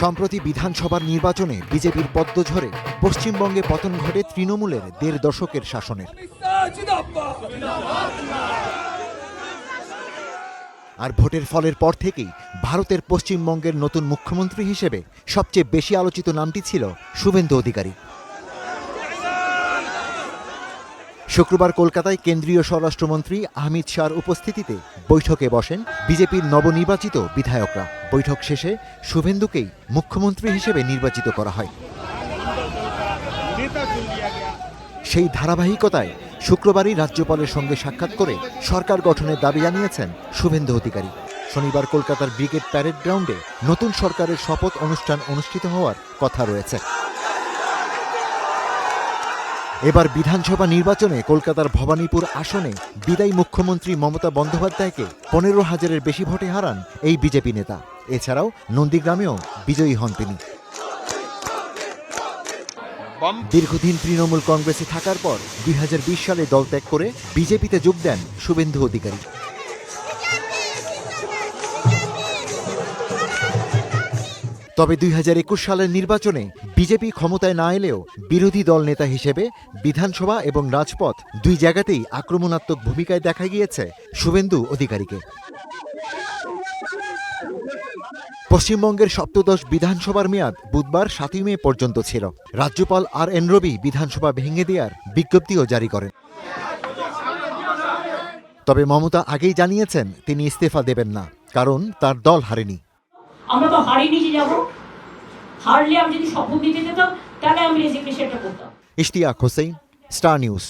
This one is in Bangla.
সম্প্রতি বিধানসভার নির্বাচনে বিজেপির পদ্মঝড়ে পশ্চিমবঙ্গে পতন ঘটে তৃণমূলের ১.৫ দশকের শাসনের। আর ভোটের ফলের পর থেকেই ভারতের পশ্চিমবঙ্গের নতুন মুখ্যমন্ত্রী হিসেবে সবচেয়ে বেশি আলোচিত নামটি ছিল শুভেন্দু অধিকারী। শুক্রবার কলকাতায় কেন্দ্রীয় স্বরাষ্ট্রমন্ত্রী অমিত শাহর উপস্থিতিতে বৈঠকে বসেন বিজেপির নবনির্বাচিত বিধায়করা। বৈঠক শেষে শুভেন্দুকেই মুখ্যমন্ত্রী হিসেবে নির্বাচিত করা হয়। সেই ধারাবাহিকতায় শুক্রবারই রাজ্যপালের সঙ্গে সাক্ষাৎ করে সরকার গঠনের দাবি জানিয়েছেন শুভেন্দু অধিকারী। শনিবার কলকাতার ব্রিগেড প্যারেড গ্রাউন্ডে নতুন সরকারের শপথ অনুষ্ঠান অনুষ্ঠিত হওয়ার কথা রয়েছে। এবার বিধানসভা নির্বাচনে কলকাতার ভবানীপুর আসনে বিদায়ী মুখ্যমন্ত্রী মমতা বন্দ্যোপাধ্যায়কে ১৫,০০০-এর বেশি ভোটে হারান এই বিজেপি নেতা। এছাড়াও নন্দীগ্রামেও বিজয়ী হন তিনি। দীর্ঘদিন তৃণমূল কংগ্রেসে থাকার পর ২০২০ সালে দল ত্যাগ করে বিজেপিতে যোগ দেন শুভেন্দু অধিকারী। তবে ২০২১ সালের নির্বাচনে বিজেপি ক্ষমতায় না এলেও বিরোধী দল নেতা হিসেবে বিধানসভা এবং রাজপথ দুই জায়গাতেই আক্রমণাত্মক ভূমিকায় দেখা গিয়েছে শুভেন্দু অধিকারীকে। পশ্চিমবঙ্গের সপ্তদশ বিধানসভার মেয়াদ বুধবার ৭ই মে পর্যন্ত ছিল। রাজ্যপাল আর.এন. রবি বিধানসভা ভেঙে দেওয়ার বিজ্ঞপ্তিও জারি করেন। তবে মমতা আগেই জানিয়েছেন তিনি ইস্তফা দেবেন না, কারণ তার দল হারেনি। আমরা তো হারিনি যে যাবো, হারলে আমি যদি শপথ দিতে যেতাম তাহলে আমি রেজিগনেশনটা করতাম। Ishtiaq Hossain, star news.